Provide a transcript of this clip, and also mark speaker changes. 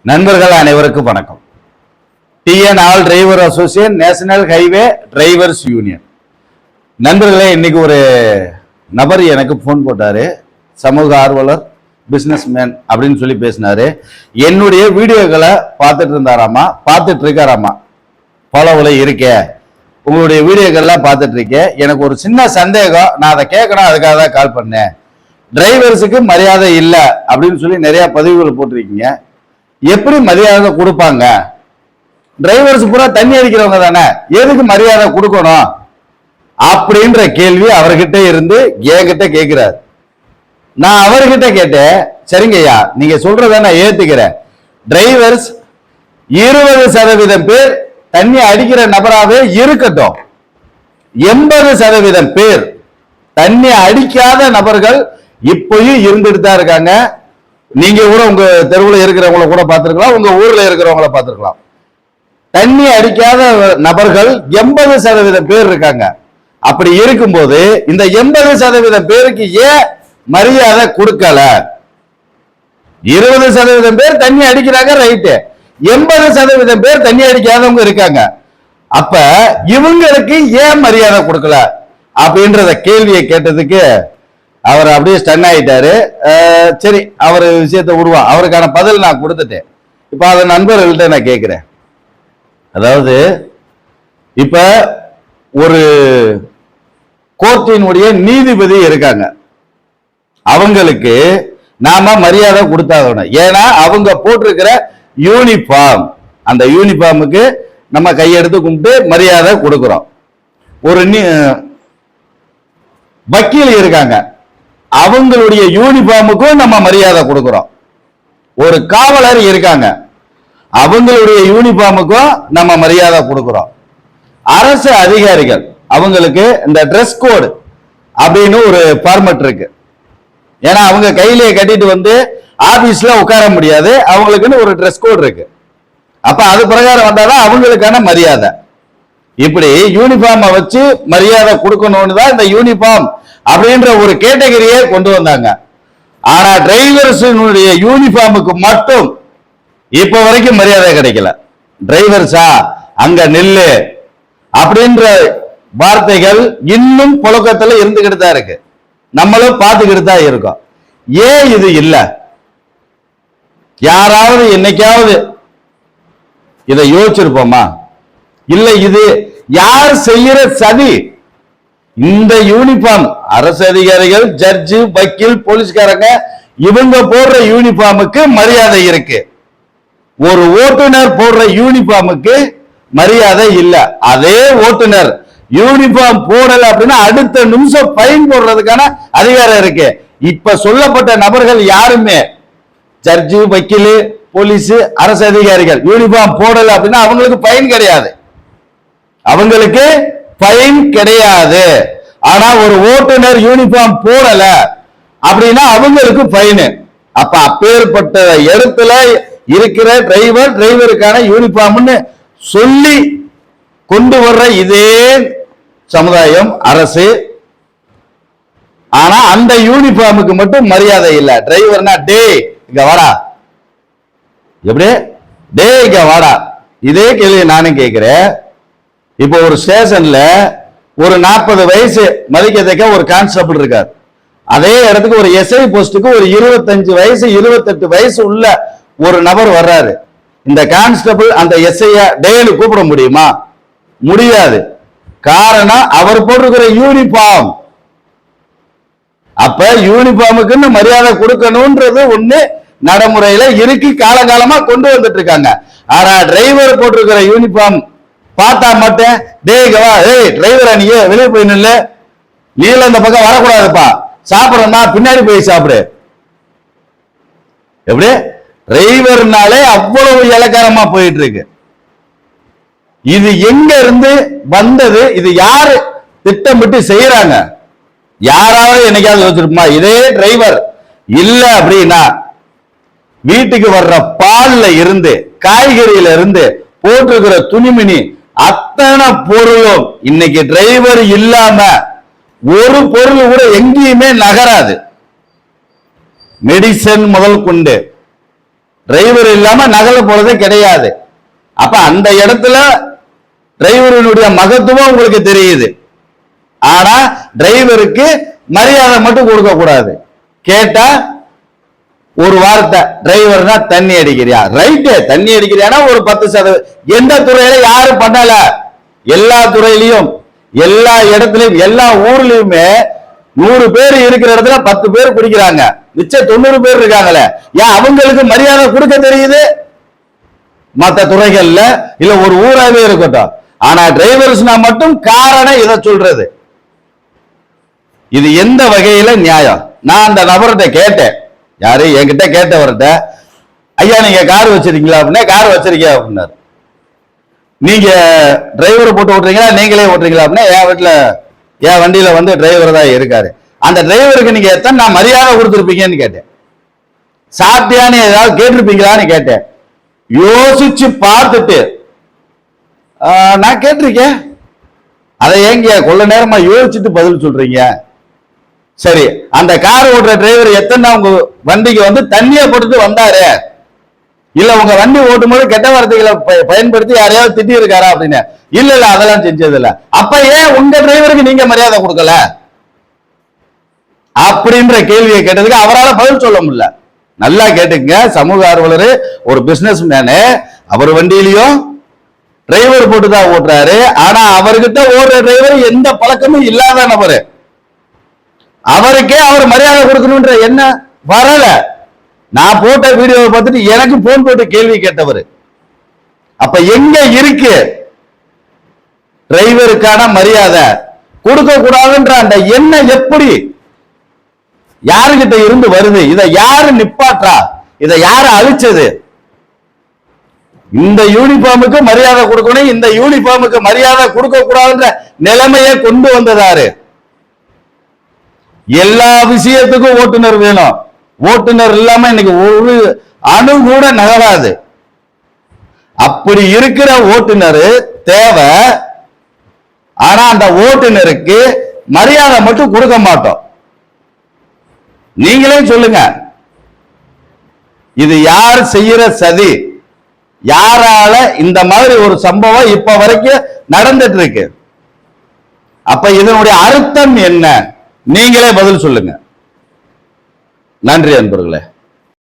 Speaker 1: நண்பர்கள் அனைவருக்கும் வணக்கம். TN all driver association, national highway drivers union. நண்பர்களே, இன்னைக்கு ஒரு நபர் எனக்கு ஃபோன் போட்டாரு. சமூக ஆர்வலர், பிசினஸ் மேன் அப்படின்னு சொல்லி பேசினாரு. என்னுடைய வீடியோக்களை பார்த்துட்டு இருக்காராமா. ஃபாலோவில் இருக்கேன், உங்களுடைய வீடியோக்கள்லாம் பார்த்துட்டு இருக்கேன். எனக்கு ஒரு சின்ன சந்தேகம், நான் அதை கேட்கணும், அதுக்காக தான் கால் பண்ணேன். டிரைவர்ஸுக்கு மரியாதை இல்லை அப்படின்னு சொல்லி நிறைய பதிவுகள் போட்டிருக்கீங்க. எப்படி மரியாதை கொடுப்பாங்க? டிரைவர்ஸ் பூரா தண்ணி அடிக்கிறவங்க தானே, எதுக்கு மரியாதை கொடுக்கணும் அப்படின்ற கேள்வி அவர்கிட்ட இருந்து என்கிட்ட கேட்கிறார். நான் அவர்கிட்ட கேட்டேன், சரிங்க ஐயா, நீங்க சொல்றத நான் ஏத்துக்கிறேன். டிரைவர்ஸ் 20% பேர் தண்ணி அடிக்கிற நபராகவே இருக்கட்டும், 80% பேர் தண்ணி அடிக்காத நபர்கள் இப்பயும் இருந்துட்டு தான் இருக்காங்க. நீங்க கூட உங்க தெருவில் இருக்கிறவங்கள கூட பார்த்திருக்கலாம், உங்க ஊர்ல இருக்கிறவங்கள பார்த்திருக்கலாம். தண்ணி அடிக்காத நபர்கள் 80% பேர் இருக்காங்க. அப்படி இருக்கும்போது இந்த 80% பேருக்கு ஏன் மரியாதை கொடுக்கல? 20% பேர் தண்ணி அடிக்கிறாங்க, ரைட்டு. 80% பேர் தண்ணி அடிக்காதவங்க இருக்காங்க. அப்ப இவங்களுக்கு ஏன் மரியாதை கொடுக்கல அப்படின்றத கேள்வியை கேட்டதுக்கு அவர் அப்படியே ஸ்டன் ஆயிட்டாரு. சரி, அவர் விஷயத்தை விடுவான், அவருக்கான பதில் நான் கொடுத்துட்டேன். இப்ப அதை நண்பர்கள்ட்ட நான் கேட்கிறேன். அதாவது இப்ப ஒரு கோர்ட்டினுடைய நீதிபதி இருக்காங்க, அவங்களுக்கு நாம மரியாதை கொடுத்தாகணும். ஏன்னா அவங்க போட்டிருக்கிற யூனிஃபார்ம், அந்த யூனிஃபார்முக்கு நம்ம கையெடுத்து கும்பிட்டு மரியாதை கொடுக்கிறோம். ஒரு வக்கீல் இருக்காங்க, அவங்களுடைய யூனிஃபார்முக்கும் நம்ம மரியாதை கொடுக்கிறோம். ஒரு காவலர் இருக்காங்க, அவங்களுடைய யூனிஃபார்முக்கும் நம்ம மரியாதை கொடுக்கிறோம். அரசு அதிகாரிகள், அவங்களுக்கு இந்த ட்ரெஸ் கோடு அப்படின்னு ஒரு ஃபார்மட் இருக்கு. ஏன்னா அவங்க கையிலேயே கட்டிட்டு வந்து ஆபீஸ்ல உட்கார முடியாது, அவங்களுக்குன்னு ஒரு ட்ரெஸ் கோடு இருக்கு. அப்ப அது பிரகாரம் வந்தாதான் அவங்களுக்கான மரியாதை. இப்படி யூனிஃபார்மை வச்சு மரியாதை கொடுக்கணும்னு தான் இந்த யூனிஃபார்ம் அப்படின்ற ஒரு கேட்டகரியை கொண்டு வந்தாங்க. ஆனா டிரைவர்ஸினுடைய யூனிஃபார்முக்கு மட்டும் இப்ப வரைக்கும் மரியாதை கிடைக்கல. டிரைவர்ஸா அங்க நில்லு அப்படின்ற வார்த்தைகள் இன்னும் புழக்கத்துல இருந்துகிட்டு தான் இருக்கு, நம்மளும் பார்த்துக்கிட்டு தான் இருக்கோம். ஏன் இது இல்ல? யாராவது என்னைக்காவது இதை யோசிச்சிருப்போமா? இல்ல இது யார் செய்யற சதி? இந்த யூனிஃபார்ம் அரசு அதிகாரிகள், ஜட்ஜு, வக்கீல், போலீஸ்காரங்க இவங்க போடுற யூனிஃபார்முக்கு மரியாதை இருக்கு. ஒரு ஓட்டுநர் போடுற யூனிஃபார்முக்கு மரியாதை இல்ல. அதே ஓட்டுநர் யூனிஃபார்ம் போடல அப்படின்னா அடுத்த நிமிஷம் ஃபைன் போடுறதுக்கான அதிகாரம் இருக்கு. இப்ப சொல்லப்பட்ட நபர்கள் யாருமே ஜட்ஜு, வக்கீல், போலீஸ், அரசு அதிகாரிகள் யூனிஃபார்ம் போடல அப்படின்னா அவங்களுக்கு ஃபைன் கிடையாது, அவங்களுக்கு ஃபைன் கிடையாது. ஆனா ஒரு ஓட்டுநர் யூனிஃபார்ம் போடல அப்படின்னா அவங்களுக்கு ஃபைன். அப்ப அப்பேற்பட்ட இடத்துல இருக்கிற டிரைவருக்கான யூனிஃபார்ம்னு சொல்லி கொண்டு வர்ற இதே சமுதாயம், அரசு. ஆனா அந்த யூனிஃபார்முக்கு மட்டும் மரியாதை இல்லை. டிரைவர்னா டே இங்க வாடா, எப்படி டே இங்க வாடா. இதே கேள்வி நானும் கேட்கிறேன். இப்போ ஒரு ஸ்டேஷன்ல ஒரு 40 வயசு மதிக்கத்தக்க ஒரு கான்ஸ்டபிள் இருக்கார். அதே இடத்துக்கு ஒரு எஸ்ஐ போஸ்டுக்கு ஒரு 25 வயசு 28 வயசு உள்ள ஒரு நபர் வர்றாரு. இந்த கான்ஸ்டபிள் அந்த எஸ்ஐய டேன்னு கூப்பிட முடியுமா? முடியாது. காரணம் அவர் போட்டிருக்கிற யூனிஃபார்ம். அப்ப யூனிஃபார்முக்குன்னு மரியாதை கொடுக்கணும்ன்றது ஒண்ணு நடைமுறையில இருக்கு, காலகாலமா கொண்டு வந்துட்டு இருக்காங்க. ஆனா டிரைவர் போட்டிருக்கிற யூனிஃபார்ம் பார்த்தா மட்டும் டேகவா, ஏய் டிரைவரா, நீ வெளியே போய் நில்ல, நீல இந்த பக்கம் வரக்கூடாதுப்பா, சாப்பிடணும்னா பின்னாடி போய் சாப்பிடு. எப்படி டிரைவர்னாலே அவ்வளவு இலக்காரமா போயிட்டு இருக்கு. இது எங்க இருந்து வந்தது? இது யாரு திட்டமிட்டு செய்யறாங்க? யாராவது என்னைக்காவது யோசிச்சிருப்போமா? இதே டிரைவர் இல்ல அப்படின்னா வீட்டுக்கு வர்ற பால்ல இருந்து, காய்கறியில இருந்து, போட்டிருக்கிற துணிமணி அத்தனை பொருளும் இன்னைக்கு டிரைவர் இல்லாம ஒரு பொருள் கூட எங்கேயுமே நகராது. மெடிசன் முதல் கொண்டு டிரைவர் இல்லாம நகல போறதே கிடையாது. அப்ப அந்த இடத்துல டிரைவரினுடைய மகத்துவம் உங்களுக்கு தெரியுது. ஆனா டிரைவருக்கு மரியாதை மட்டும் கொடுக்க கூடாது. கேட்டா ஒரு வார்த்தை, டிரைவர்னா தண்ணி அடிக்கிறியா? ரைட்டு, தண்ணி அடிக்கிறியானா ஒரு 10%. எந்த துறையில யாரும் பண்ணல? எல்லா துறையிலையும், எல்லா இடத்துலயும், எல்லா ஊர்லயுமே 100 பேர் இருக்கிற இடத்துல 10 பேர் குடிக்கிறாங்க, மிச்சம் 90 பேர் இருக்காங்களே. ஏன் அவங்களுக்கு மரியாதை கொடுக்க தெரியுது? மற்ற துறைகள்ல இல்ல ஒரு ஊராவே இருக்கட்டும். ஆனா டிரைவர்ஸ்னா மட்டும் காரணம் இதை சொல்றது. இது எந்த வகையில நியாயம்? நான் அந்த நபர்கிட்ட கேட்டேன், யாரு என்கிட்ட கேட்டவர்கிட்ட, ஐயா நீங்க கார் வச்சிருக்கீங்களா அப்படின்னா, கார் வச்சிருக்கீங்க அப்படின்னாரு. நீங்க டிரைவர் போட்டு ஓட்டுறீங்களா நீங்களே ஓட்டுறீங்களா அப்படின்னா, என் வீட்டுல என் வண்டியில வந்து டிரைவர் தான் இருக்காரு. அந்த டிரைவருக்கு நீங்க எத்தனை நான் மரியாதை கொடுத்துருப்பீங்கன்னு கேட்டேன். சாப்பிட்டியான்னு ஏதாவது கேட்டிருப்பீங்களான்னு கேட்டேன். யோசிச்சு பார்த்துட்டு நான் கேட்டிருக்கேன். அதை ஏங்க கொள்ள நேரமா யோசிச்சுட்டு பதில் சொல்றீங்க? சரி, அந்த கார் ஓட்டுற டிரைவர் எத்தனை உங்க வண்டிக்கு வந்து தண்ணியை போட்டு வந்தாரு, இல்ல உங்க வண்டி ஓட்டும் போது கெட்ட வார்த்தைகளை பயன்படுத்தி யாரையாவது திட்டி இருக்காரா அப்படின்னு? இல்ல இல்ல, அதெல்லாம் செஞ்சது இல்ல. அப்ப ஏன் உங்க டிரைவருக்கு நீங்க மரியாதை கொடுக்கல அப்படின்ற கேள்வியை கேட்டதுக்கு அவரால் பதில் சொல்ல முடியல. நல்லா கேட்டுங்க, சமூக ஆர்வலர், ஒரு பிசினஸ் மேனு, அவர் வண்டியிலையும் டிரைவர் போட்டு தான் ஓட்டுறாரு. ஆனா அவர்கிட்ட ஓடுற டிரைவர் எந்த பழக்கமும் இல்லாத நபரு. அவருக்கே அவர் மரியாதை கொடுக்கணும்ன்ற என்ன வரல. நான் போட்ட வீடியோவை பார்த்துட்டு எனக்கு போன் போட்டு கேள்வி கேட்டவர். அப்ப எங்க இருக்கு டிரைவருக்கான மரியாதை? கொடுக்க கூடாதுன்ற அந்த எண்ணம் எப்படி யாருகிட்ட இருந்து வருது? இதை யாரு நிப்பாற்றா? இதை யாரு அழிச்சது? இந்த யூனிஃபார்முக்கு மரியாதை கொடுக்கணும், இந்த யூனிஃபார்முக்கு மரியாதை கொடுக்க கூடாதுன்ற நிலைமையை கொண்டு வந்ததாரு. எல்லா விஷயத்துக்கும் ஓட்டுநர் வேணும். ஓட்டுநர் இல்லாம இன்னைக்கு ஒரு அணு கூட நகராது. அப்படி இருக்கிற ஓட்டுநர் தேவை. ஆனா அந்த ஓட்டுநருக்கு மரியாதை மட்டும் கொடுக்க மாட்டோம். நீங்களே சொல்லுங்க, இது யார் செய்யற சதி? யாரால இந்த மாதிரி ஒரு சம்பவம் இப்ப வரைக்கும் நடந்துட்டு இருக்கு? அப்ப இதனுடைய அர்த்தம் என்ன? நீங்களே பதில் சொல்லுங்க. நன்றி அன்பர்களே.